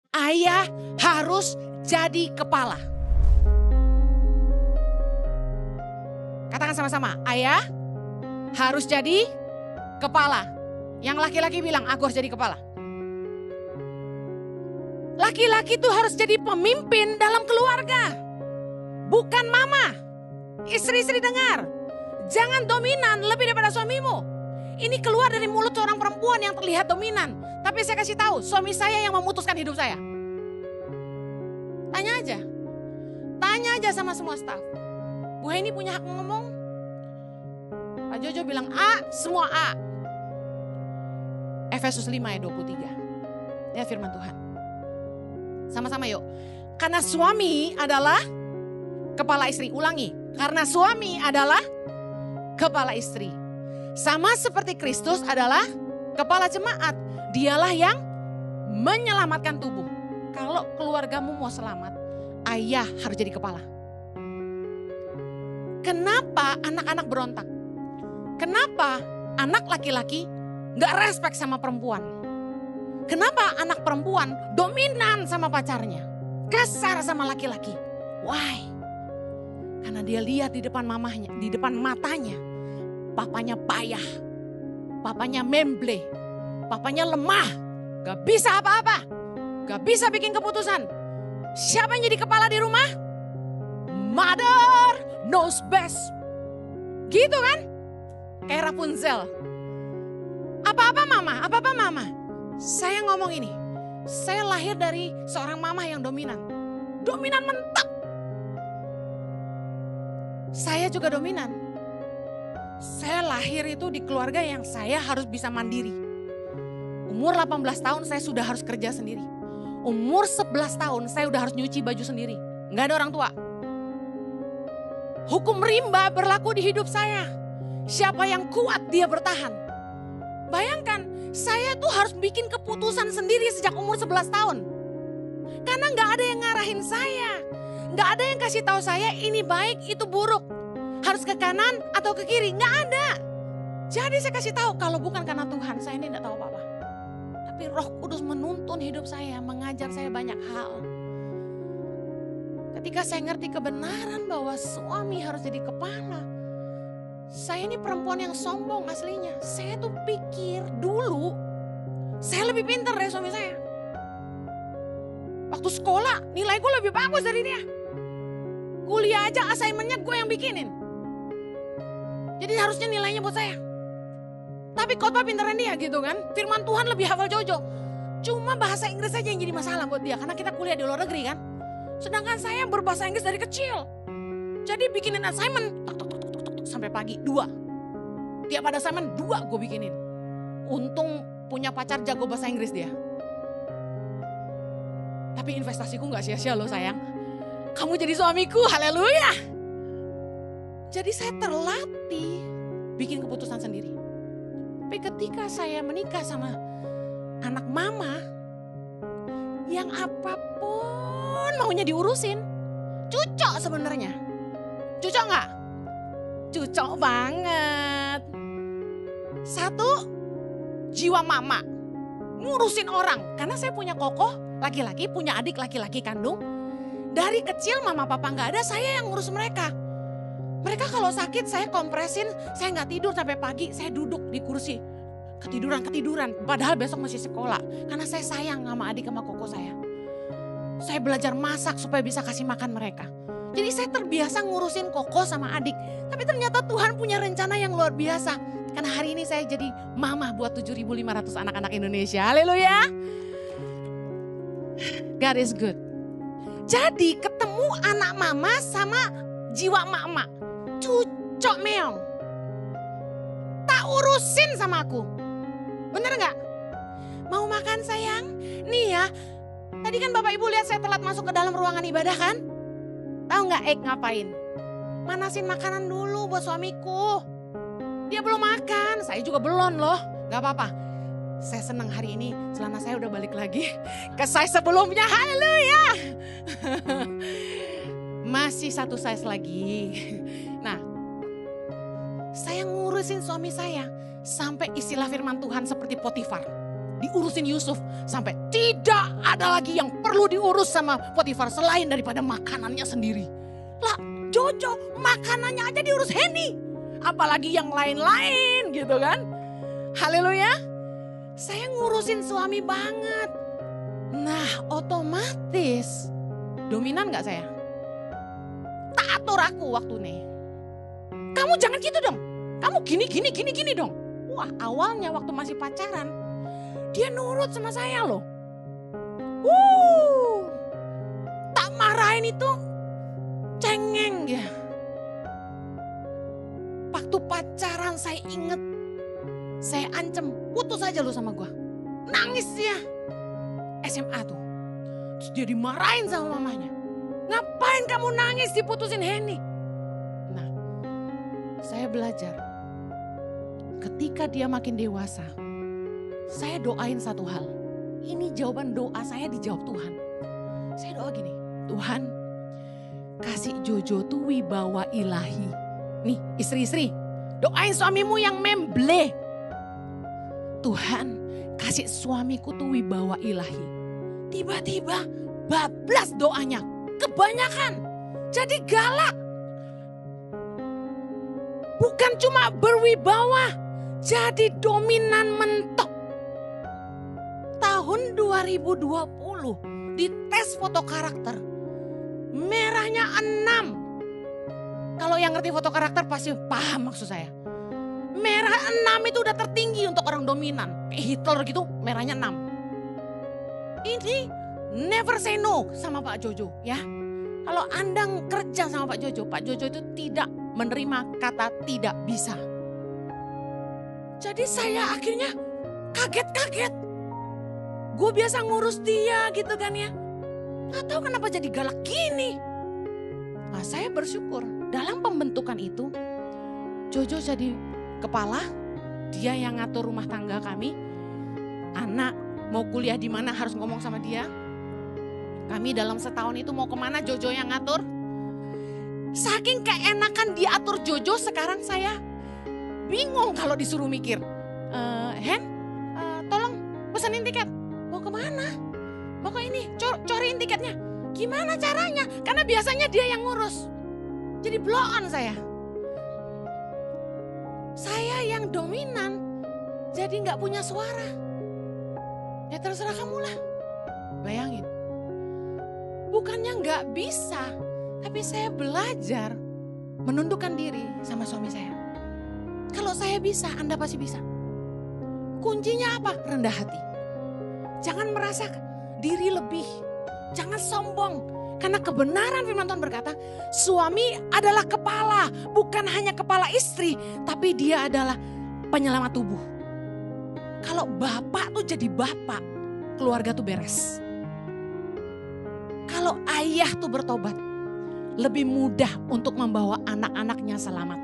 Ayah harus jadi kepala. Katakan sama-sama, ayah harus jadi kepala. Yang laki-laki bilang, aku harus jadi kepala. Laki-laki itu harus jadi pemimpin dalam keluarga. Bukan mama. Istri-istri dengar. Jangan dominan lebih daripada suamimu. Ini keluar dari mulut seorang perempuan yang terlihat dominan. Tapi saya kasih tahu, suami saya yang memutuskan hidup saya. Tanya aja. Tanya aja sama semua staf. Bu Heni punya hak ngomong? Pak Jojo bilang A, semua A. Efesus 5 ayat 23. Ya firman Tuhan. Sama-sama yuk. Karena suami adalah kepala istri. Ulangi. Karena suami adalah kepala istri. Sama seperti Kristus adalah kepala jemaat. Dialah yang menyelamatkan tubuh. Kalau keluargamu mau selamat, ayah harus jadi kepala. Kenapa anak-anak berontak? Kenapa anak laki-laki gak respect sama perempuan? Kenapa anak perempuan dominan sama pacarnya? Kasar sama laki-laki. Why? Karena dia lihat di depan mamahnya, di depan matanya. Papanya payah. Papanya memble. Papanya lemah. Gak bisa apa-apa. Gak bisa bikin keputusan. Siapa yang jadi kepala di rumah? Mother knows best. Gitu kan? Kayak Rapunzel. Apa-apa mama, apa-apa mama. Saya ngomong ini. Saya lahir dari seorang mama yang dominan. Dominan mentok. Saya juga dominan. Saya lahir itu di keluarga yang saya harus bisa mandiri. Umur 18 tahun saya sudah harus kerja sendiri. Umur 11 tahun saya udah harus nyuci baju sendiri. Nggak ada orang tua. Hukum rimba berlaku di hidup saya. Siapa yang kuat dia bertahan. Bayangkan saya tuh harus bikin keputusan sendiri sejak umur 11 tahun. Karena nggak ada yang ngarahin saya. Nggak ada yang kasih tahu saya ini baik itu buruk. Harus ke kanan atau ke kiri, nggak ada. Jadi saya kasih tahu kalau bukan karena Tuhan saya ini nggak tahu apa-apa. Tapi Roh Kudus menuntun hidup saya, mengajar saya banyak hal. Ketika saya ngerti kebenaran bahwa suami harus jadi kepala. Saya ini perempuan yang sombong aslinya. Saya tuh pikir dulu saya lebih pintar dari suami saya. Waktu sekolah nilai gue lebih bagus dari dia. Kuliah aja assignmentnya gue yang bikinin. Jadi harusnya nilainya buat saya. Tapi khotbah pintaran dia gitu kan. Firman Tuhan lebih hafal Jojo. Cuma bahasa Inggris aja yang jadi masalah buat dia. Karena kita kuliah di luar negeri kan. Sedangkan saya berbahasa Inggris dari kecil. Jadi bikinin assignment. Tuk, tuk, tuk, tuk, tuk, tuk, sampai pagi 2. Tiap ada assignment 2 gue bikinin. Untung punya pacar jago bahasa Inggris dia. Tapi investasiku gak sia-sia loh sayang. Kamu jadi suamiku, haleluya. Jadi saya terlatih bikin keputusan sendiri. Tapi ketika saya menikah sama anak mama, yang apapun maunya diurusin, cucok sebenarnya. Cucok nggak? Cucok banget. Satu, jiwa mama, ngurusin orang. Karena saya punya kokoh laki-laki, punya adik laki-laki kandung. Dari kecil mama papa nggak ada, saya yang ngurus mereka. Mereka kalau sakit saya kompresin, saya nggak tidur sampai pagi, saya duduk di kursi. Ketiduran, padahal besok masih sekolah. Karena saya sayang sama adik sama koko saya. Saya belajar masak supaya bisa kasih makan mereka. Jadi saya terbiasa ngurusin koko sama adik. Tapi ternyata Tuhan punya rencana yang luar biasa. Karena hari ini saya jadi mama buat 7.500 anak-anak Indonesia. Haleluya. God is good. Jadi ketemu anak mama sama jiwa emak-emak. Cucok meong. Tak urusin sama aku. Bener gak? Mau makan sayang? Nih ya. Tadi kan Bapak Ibu lihat saya telat masuk ke dalam ruangan ibadah kan? Tahu gak Ek ngapain? Manasin makanan dulu buat suamiku. Dia belum makan. Saya juga belum loh. Gak apa-apa. Saya senang hari ini celana saya udah balik lagi ke size sebelumnya. Haleluya. Masih satu size lagi. Nah, saya ngurusin suami saya sampai istilah firman Tuhan seperti Potifar. diurusin Yusuf. Sampai tidak ada lagi yang perlu diurus sama Potifar selain daripada makanannya sendiri. Lah Jojo makanannya aja diurus Henny. Apalagi yang lain-lain gitu kan. Haleluya. Saya ngurusin suami banget. Nah otomatis dominan gak saya? Tak atur aku waktu nih. Kamu jangan gitu dong. Kamu gini dong. Wah awalnya waktu masih pacaran. Dia nurut sama saya loh. Tak marahin itu cengeng ya. Waktu pacaran saya inget. Saya ancam putus aja lo sama gua. Nangis dia. SMA tuh. Terus dia dimarahin sama mamanya. Ngapain kamu nangis diputusin Henny? Nah saya belajar. Ketika dia makin dewasa. Saya doain satu hal. Ini jawaban doa saya dijawab Tuhan. Saya doa gini. Tuhan kasih Jojo tuh wibawa ilahi. Nih istri-istri. Doain suamimu yang memble. Tuhan kasih suamiku tuh wibawa ilahi. Tiba-tiba bablas doanya. Kebanyakan. Jadi galak. Bukan cuma berwibawa. Jadi dominan mentok. Tahun 2020 di tes foto karakter. Merahnya 6. Kalau yang ngerti foto karakter pasti paham maksud saya. Merah 6 itu udah tertinggi untuk orang dominan. Kayak Hitler gitu merahnya 6. Ini never say no sama Pak Jojo ya. Kalau Anda kerja sama Pak Jojo itu tidak menerima kata tidak bisa. Jadi saya akhirnya kaget-kaget. Gue biasa ngurus dia gitu kan ya. Gak tahu kenapa jadi galak gini. Nah saya bersyukur dalam pembentukan itu Jojo jadi kepala. Dia yang ngatur rumah tangga kami. Anak mau kuliah di mana harus ngomong sama dia. Kami dalam setahun itu mau kemana Jojo yang ngatur. Saking keenakan diatur Jojo sekarang saya bingung kalau disuruh mikir. Hen, tolong pesenin tiket. Mau kemana? Mau ke ini, coriin tiketnya. Gimana caranya? Karena biasanya dia yang ngurus. Jadi blow on saya. Saya yang dominan, jadi gak punya suara. Ya terserah kamu lah. Bayangin. Bukannya gak bisa, tapi saya belajar menundukkan diri sama suami saya. Kalau saya bisa, Anda pasti bisa. Kuncinya apa? Rendah hati. Jangan merasa diri lebih. Jangan sombong. Karena kebenaran firman Tuhan berkata, suami adalah kepala. Bukan hanya kepala istri, tapi dia adalah penyelamat tubuh. Kalau bapak tuh jadi bapak, keluarga tuh beres. Kalau ayah tuh bertobat, lebih mudah untuk membawa anak-anaknya selamat.